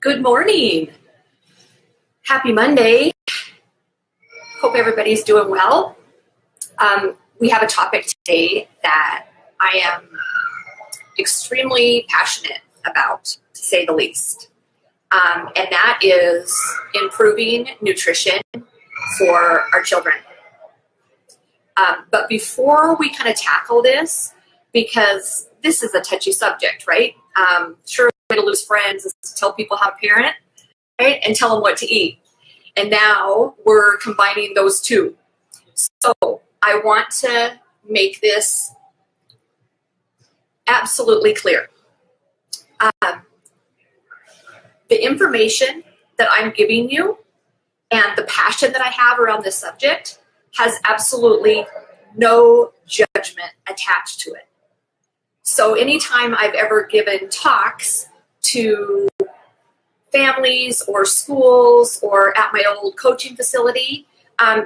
Good morning. Happy Monday. Hope everybody's doing well. We have a topic today that I am extremely passionate about, to say the least. And that is improving nutrition for our children. But before we kind of tackle this, because this is a touchy subject, right? Sure, way to lose friends is to tell people how to parent, right? And tell them what to eat. And now we're combining those two. So I want to make this absolutely clear. The information that I'm giving you and the passion that I have around this subject has absolutely no judgment attached to it. So anytime I've ever given talks to families or schools or at my old coaching facility,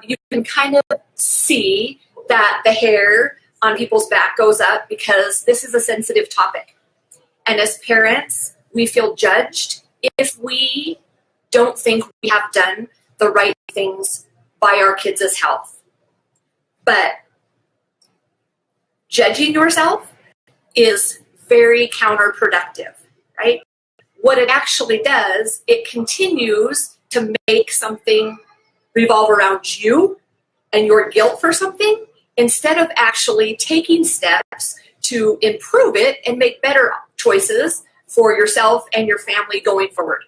you can kind of see that the hair on people's back goes up because this is a sensitive topic. And as parents, we feel judged if we don't think we have done the right things by our kids' health. But judging yourself is very counterproductive, right? What it actually does, it continues to make something revolve around you and your guilt for something instead of actually taking steps to improve it and make better choices for yourself and your family going forward.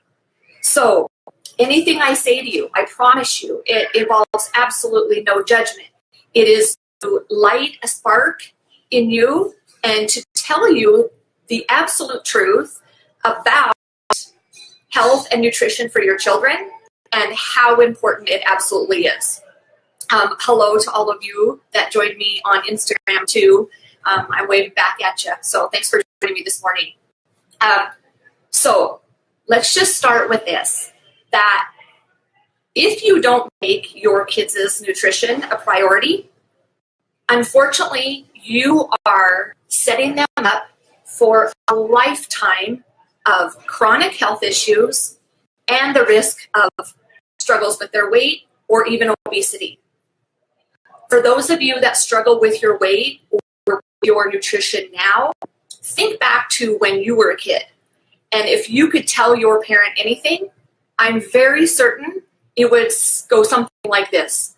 So anything I say to you, I promise you, it involves absolutely no judgment. It is to light a spark in you and to tell you the absolute truth about health and nutrition for your children and how important it absolutely is. Hello to all of you that joined me on Instagram too. I'm waving back at you. So thanks for joining me this morning. So let's just start with this, that if you don't make your kids' nutrition a priority, unfortunately, you are setting them up for a lifetime of chronic health issues and the risk of struggles with their weight or even obesity. For those of you that struggle with your weight or your nutrition now, think back to when you were a kid. And if you could tell your parent anything, I'm very certain it would go something like this.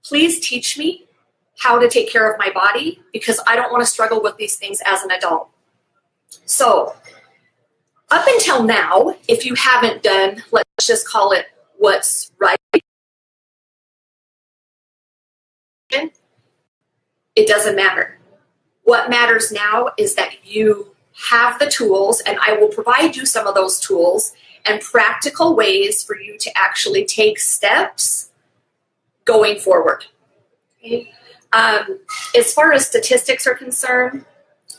Please teach me how to take care of my body because I don't want to struggle with these things as an adult. So up until now, if you haven't done, let's just call it what's right, it doesn't matter. What matters now is that you have the tools, and I will provide you some of those tools and practical ways for you to actually take steps going forward. Okay? As far as statistics are concerned,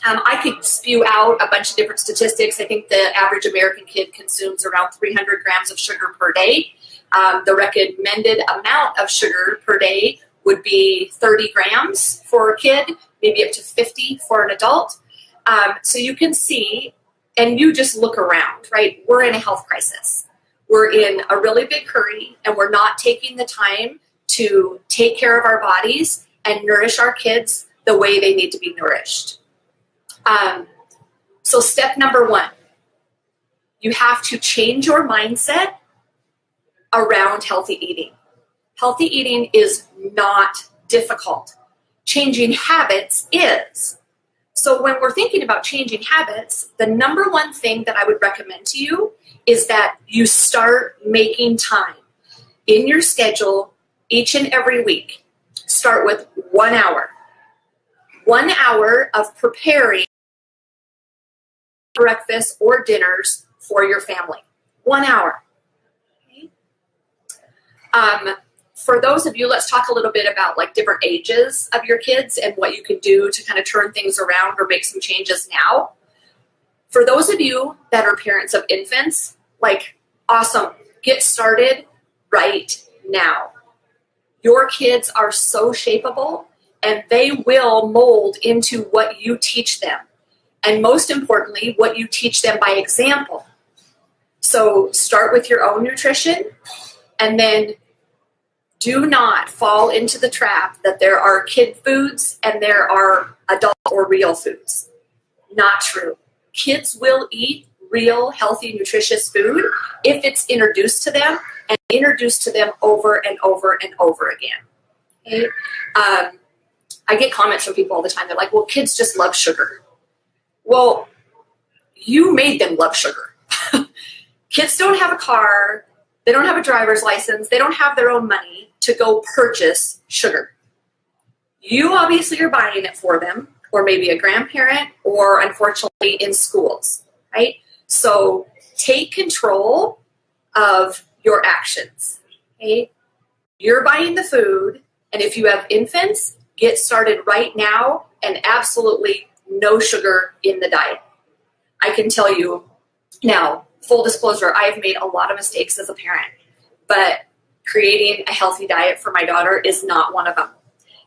I could spew out a bunch of different statistics. I think the average American kid consumes around 300 grams of sugar per day. The recommended amount of sugar per day would be 30 grams for a kid, maybe up to 50 for an adult. So you can see, and you just look around, right? We're in a health crisis. We're in a really big hurry, and we're not taking the time to take care of our bodies and nourish our kids the way they need to be nourished. So step number one, you have to change your mindset around healthy eating. Healthy eating is not difficult. Changing habits is. So when we're thinking about changing habits, the number one thing that I would recommend to you is that you start making time in your schedule each and every week. Start with 1 hour. 1 hour of preparing breakfast or dinners for your family. 1 hour. Okay. For those of you, let's talk a little bit about like different ages of your kids and what you can do to kind of turn things around or make some changes now. For those of you that are parents of infants, like awesome, get started right now. Your kids are so shapeable and they will mold into what you teach them. And most importantly, what you teach them by example. So start with your own nutrition, and then do not fall into the trap that there are kid foods and there are adult or real foods. Not true. Kids will eat real, healthy, nutritious food if it's introduced to them, and introduced to them over and over and over again. Okay? I get comments from people all the time. They're like, well, kids just love sugar. Well, you made them love sugar. Kids don't have a car. They don't have a driver's license. They don't have their own money to go purchase sugar. You obviously are buying it for them, or maybe a grandparent, or unfortunately in schools, right? So take control of your actions, okay? You're buying the food, and if you have infants, get started right now, and absolutely no sugar in the diet. I can tell you now, full disclosure, I've made a lot of mistakes as a parent, but creating a healthy diet for my daughter is not one of them.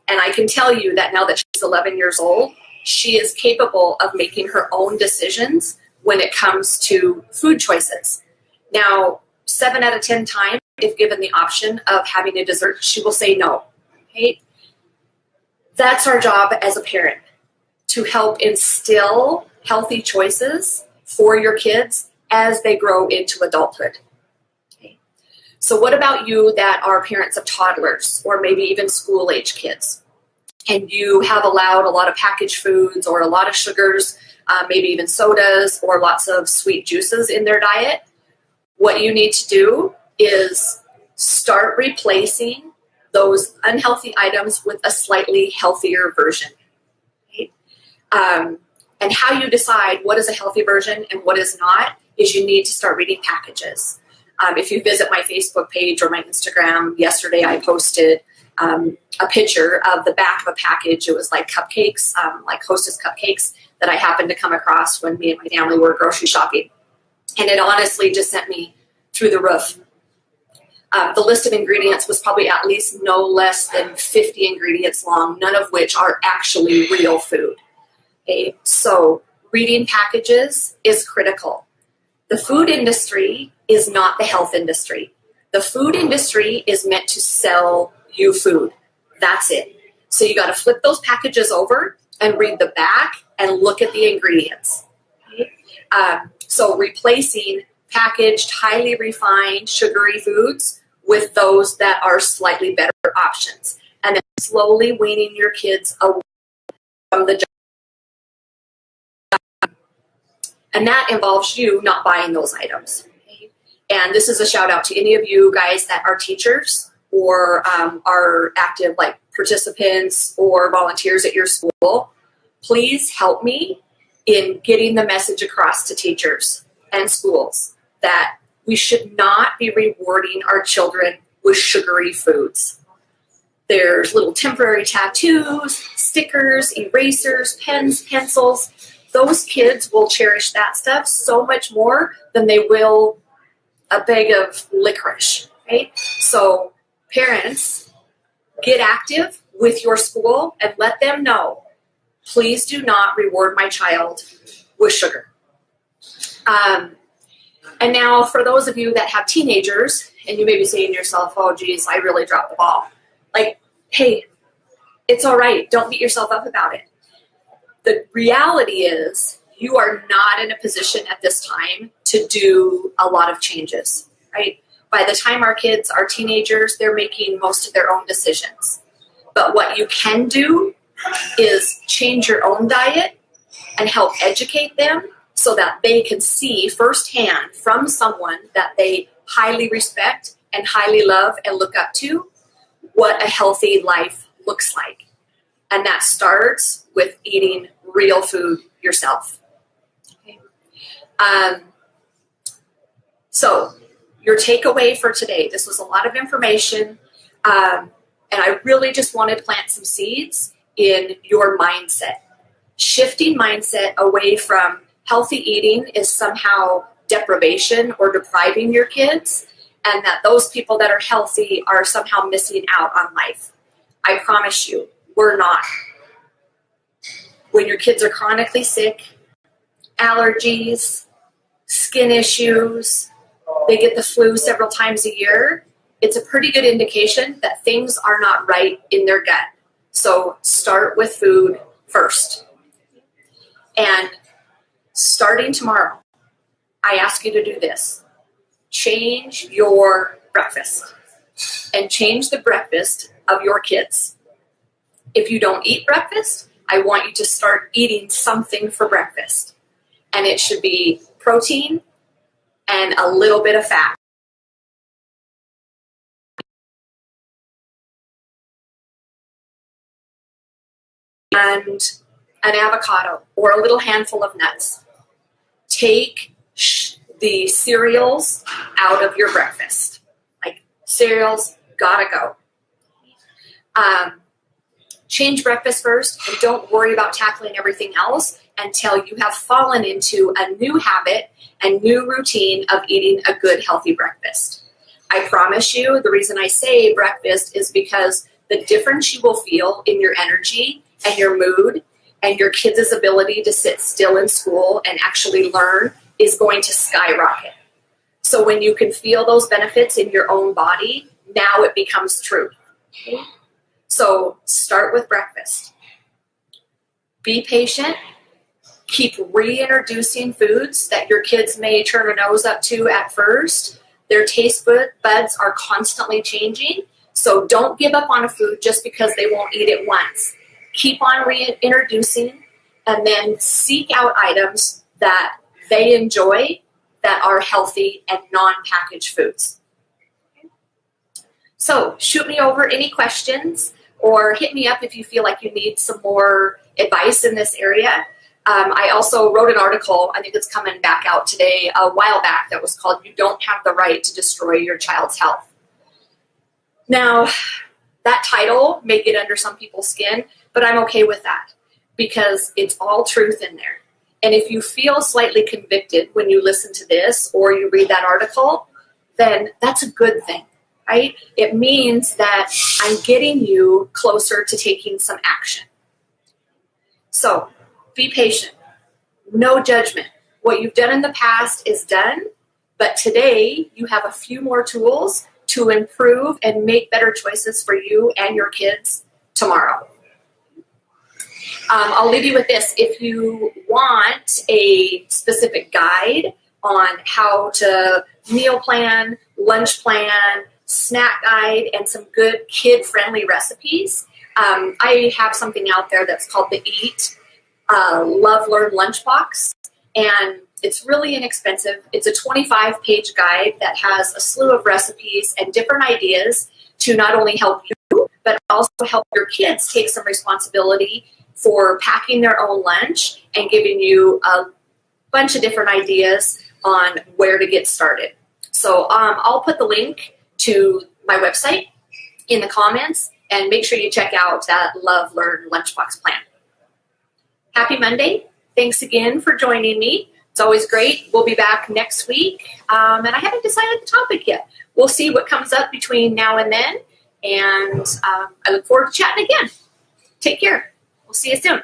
And I can tell you that now that she's 11 years old, she is capable of making her own decisions when it comes to food choices. Now, 7 out of 10 times, if given the option of having a dessert, she will say no. Okay? That's our job as a parent, to help instill healthy choices for your kids as they grow into adulthood. Okay. So what about you that are parents of toddlers or maybe even school-age kids, and you have allowed a lot of packaged foods or a lot of sugars, maybe even sodas or lots of sweet juices in their diet? What you need to do is start replacing those unhealthy items with a slightly healthier version. Okay? And how you decide what is a healthy version and what is not is you need to start reading packages. If you visit my Facebook page or my Instagram, yesterday I posted a picture of the back of a package. It was like cupcakes, like Hostess cupcakes that I happened to come across when me and my family were grocery shopping. And it honestly just sent me through the roof. The list of ingredients was probably at least no less than 50 ingredients long, none of which are actually real food. Okay? So reading packages is critical. The food industry is not the health industry. The food industry is meant to sell you food. That's it. So you got to flip those packages over and read the back and look at the ingredients. Okay? So replacing packaged, highly refined, sugary foods with those that are slightly better options. And then slowly weaning your kids away from the junk. And that involves you not buying those items. Okay? And this is a shout out to any of you guys that are teachers or are active like participants or volunteers at your school. Please help me in getting the message across to teachers and schools that we should not be rewarding our children with sugary foods. There's little temporary tattoos, stickers, erasers, pens, pencils. Those kids will cherish that stuff so much more than they will a bag of licorice, right? So parents, get active with your school and let them know, please do not reward my child with sugar. And now for those of you that have teenagers, and you may be saying to yourself, oh geez, I really dropped the ball. Like, hey, it's all right. Don't beat yourself up about it. The reality is you are not in a position at this time to do a lot of changes, right? By the time our kids are teenagers, they're making most of their own decisions. But what you can do is change your own diet and help educate them so that they can see firsthand from someone that they highly respect and highly love and look up to what a healthy life looks like. And that starts with eating real food yourself. Okay. So your takeaway for today, this was a lot of information, and I really just wanted to plant some seeds in your mindset. Shifting mindset away from healthy eating is somehow deprivation or depriving your kids, and that those people that are healthy are somehow missing out on life. I promise you, we're not. When your kids are chronically sick, allergies, skin issues, they get the flu several times a year, it's a pretty good indication that things are not right in their gut. So start with food first. And starting tomorrow, I ask you to do this. Change your breakfast and change the breakfast of your kids. If you don't eat breakfast, I want you to start eating something for breakfast. And it should be protein and a little bit of fat. And an avocado or a little handful of nuts. Take the cereals out of your breakfast. Like cereals, gotta go. Change breakfast first and don't worry about tackling everything else until you have fallen into a new habit and new routine of eating a good, healthy breakfast. I promise you, the reason I say breakfast is because the difference you will feel in your energy and your mood and your kids' ability to sit still in school and actually learn is going to skyrocket. So when you can feel those benefits in your own body, now it becomes true. Okay? So start with breakfast. Be patient. Keep reintroducing foods that your kids may turn a nose up to at first. Their taste buds are constantly changing. So don't give up on a food just because they won't eat it once. Keep on reintroducing and then seek out items that they enjoy that are healthy and non-packaged foods. So shoot me over any questions or hit me up if you feel like you need some more advice in this area. I also wrote an article, I think it's coming back out today, a while back, that was called "You Don't Have the Right to Destroy Your Child's Health." Now, that title may get under some people's skin, but I'm okay with that because it's all truth in there. And if you feel slightly convicted when you listen to this or you read that article, then that's a good thing, right? It means that I'm getting you closer to taking some action. So be patient. No judgment. What you've done in the past is done, but today you have a few more tools to improve and make better choices for you and your kids tomorrow. I'll leave you with this. If you want a specific guide on how to meal plan, lunch plan, snack guide, and some good kid-friendly recipes, I have something out there that's called the Eat, Love, Learn Lunchbox, and it's really inexpensive. It's a 25-page guide that has a slew of recipes and different ideas to not only help you, but also help your kids take some responsibility for packing their own lunch and giving you a bunch of different ideas on where to get started. So I'll put the link to my website in the comments, and make sure you check out that Love, Learn Lunchbox plan. Happy Monday. Thanks again for joining me. It's always great. We'll be back next week, and I haven't decided the topic yet. We'll see what comes up between now and then, and I look forward to chatting again. Take care. We'll see you soon.